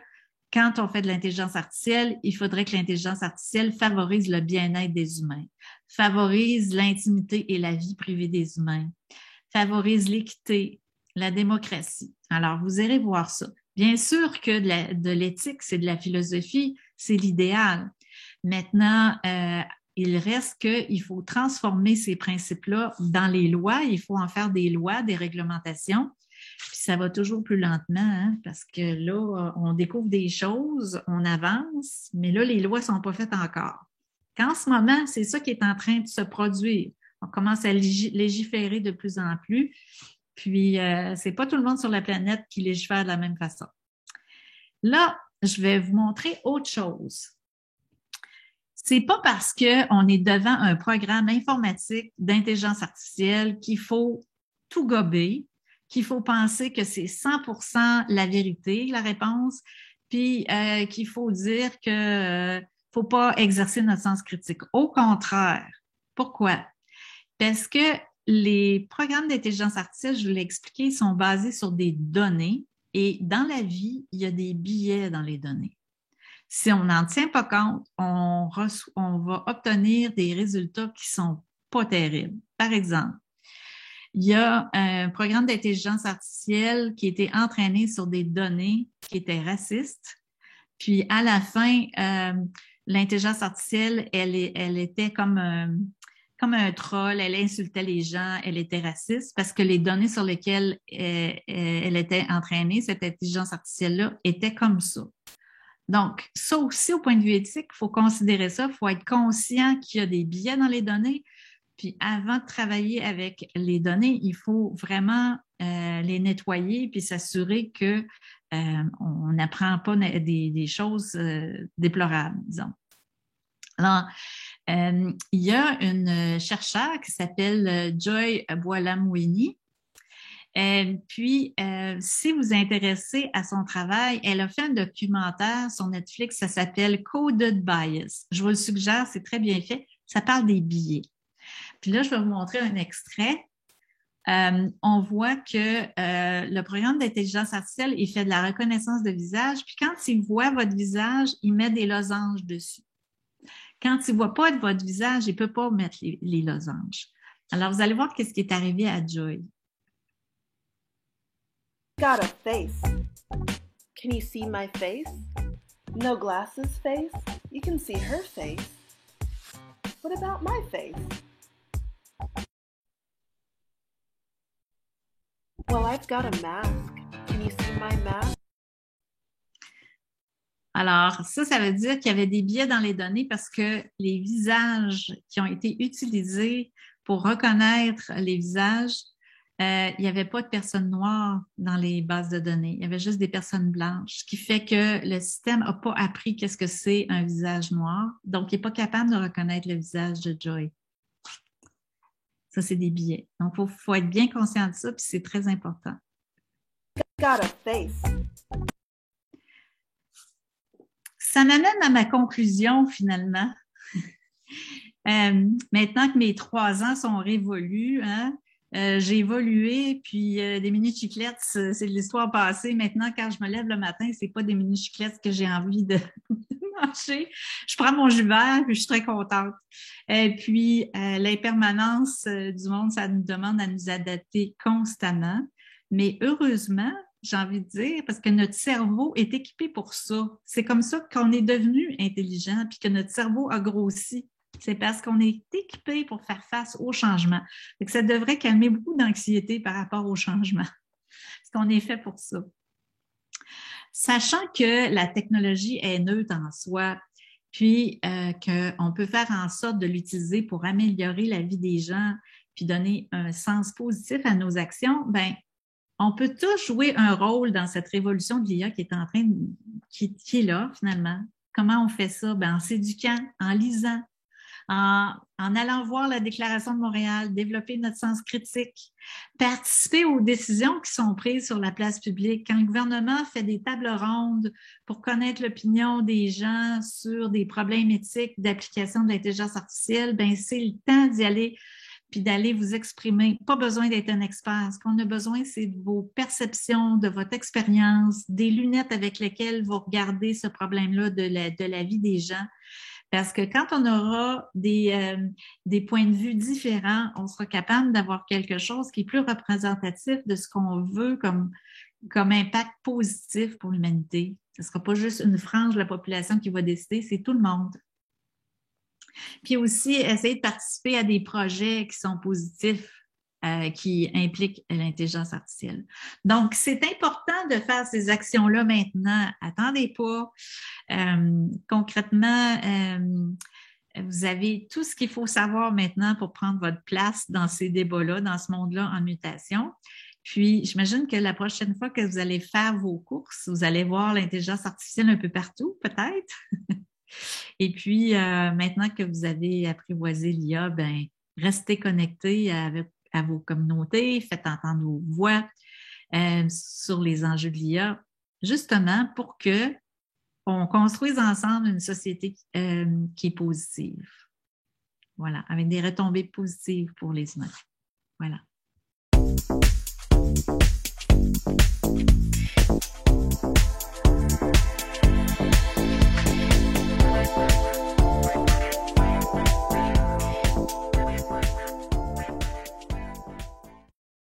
quand on fait de l'intelligence artificielle, il faudrait que l'intelligence artificielle favorise le bien-être des humains, favorise l'intimité et la vie privée des humains, favorise l'équité, la démocratie. Alors, vous irez voir ça. Bien sûr que de l'éthique, c'est de la philosophie, c'est l'idéal. Maintenant, il reste qu'il faut transformer ces principes-là dans les lois. Il faut en faire des lois, des réglementations. Puis ça va toujours plus lentement, hein, parce que là, on découvre des choses, on avance, mais là, les lois ne sont pas faites encore. Qu'en ce moment, c'est ça qui est en train de se produire. On commence à légiférer de plus en plus, puis ce n'est pas tout le monde sur la planète qui légifère de la même façon. Là, je vais vous montrer autre chose. C'est pas parce qu'on est devant un programme informatique d'intelligence artificielle qu'il faut tout gober, qu'il faut penser que c'est 100% la vérité, la réponse, puis qu'il faut dire qu'il ne faut pas exercer notre sens critique. Au contraire. Pourquoi? Parce que les programmes d'intelligence artificielle, je vous l'ai expliqué, sont basés sur des données et dans la vie, il y a des biais dans les données. Si on n'en tient pas compte, on va obtenir des résultats qui ne sont pas terribles. Par exemple, il y a un programme d'intelligence artificielle qui était entraîné sur des données qui étaient racistes. Puis, à la fin, l'intelligence artificielle, elle était comme un troll, elle insultait les gens, elle était raciste parce que les données sur lesquelles elle était entraînée, cette intelligence artificielle-là, étaient comme ça. Donc, ça aussi, au point de vue éthique, il faut considérer ça, il faut être conscient qu'il y a des biais dans les données. Puis avant de travailler avec les données, il faut vraiment les nettoyer puis s'assurer qu'on n'apprend pas des choses déplorables, disons. Alors, il y a une chercheure qui s'appelle Joy Buolamwini. Puis, si vous vous intéressez à son travail, elle a fait un documentaire sur Netflix, ça s'appelle Coded Bias. Je vous le suggère, c'est très bien fait. Ça parle des biais. Puis là, je vais vous montrer un extrait. On voit que le programme d'intelligence artificielle, il fait de la reconnaissance de visage. Puis quand il voit votre visage, il met des losanges dessus. Quand il ne voit pas votre visage, il ne peut pas mettre les losanges. Alors, vous allez voir qu'est-ce qui est arrivé à Joy.
Got a face. Can you see my face? No glasses face? You can see her face. What about my face? Well, I've got a mask. Can you see my mask?
Alors, ça veut dire qu'il y avait des biais dans les données parce que les visages qui ont été utilisés pour reconnaître les visages, il n'y avait pas de personnes noires dans les bases de données. Il y avait juste des personnes blanches, ce qui fait que le système n'a pas appris qu'est-ce que c'est un visage noir. Donc, il n'est pas capable de reconnaître le visage de Joy. Ça, c'est des biais. Donc, il faut être bien conscient de ça, puis c'est très important.
Got a face.
Ça m'amène à ma conclusion, finalement. Maintenant que mes 3 ans sont révolus, hein, j'ai évolué, puis des mini-chiclettes, c'est de l'histoire passée. Maintenant, quand je me lève le matin, c'est pas des mini-chiclettes que j'ai envie de manger. Je prends mon jus vert, puis je suis très contente. Et puis, l'impermanence du monde, ça nous demande à nous adapter constamment. Mais heureusement, j'ai envie de dire, parce que notre cerveau est équipé pour ça. C'est comme ça qu'on est devenu intelligent, puis que notre cerveau a grossi. C'est parce qu'on est équipé pour faire face au changement. Donc, ça devrait calmer beaucoup d'anxiété par rapport au changement. Parce qu'on est fait pour ça. Sachant que la technologie est neutre en soi, puis qu'on peut faire en sorte de l'utiliser pour améliorer la vie des gens, puis donner un sens positif à nos actions, bien, on peut tous jouer un rôle dans cette révolution de l'IA qui est là, finalement. Comment on fait ça? Bien, en s'éduquant, en lisant, en allant voir la Déclaration de Montréal, développer notre sens critique, participer aux décisions qui sont prises sur la place publique. Quand le gouvernement fait des tables rondes pour connaître l'opinion des gens sur des problèmes éthiques d'application de l'intelligence artificielle, ben c'est le temps d'y aller puis d'aller vous exprimer. Pas besoin d'être un expert. Ce qu'on a besoin, c'est de vos perceptions, de votre expérience, des lunettes avec lesquelles vous regardez ce problème-là de la vie des gens. Parce que quand on aura des points de vue différents, on sera capable d'avoir quelque chose qui est plus représentatif de ce qu'on veut comme impact positif pour l'humanité. Ce ne sera pas juste une frange de la population qui va décider, c'est tout le monde. Puis aussi, essayer de participer à des projets qui sont positifs, qui impliquent l'intelligence artificielle. Donc, c'est important de faire ces actions-là maintenant. Attendez pas. Concrètement, vous avez tout ce qu'il faut savoir maintenant pour prendre votre place dans ces débats-là, dans ce monde-là en mutation. Puis, j'imagine que la prochaine fois que vous allez faire vos courses, vous allez voir l'intelligence artificielle un peu partout, peut-être. Et puis, maintenant que vous avez apprivoisé l'IA, ben, restez connectés à vos communautés, faites entendre vos voix sur les enjeux de l'IA, justement pour qu'on construise ensemble une société qui est positive. Voilà, avec des retombées positives pour les humains. Voilà.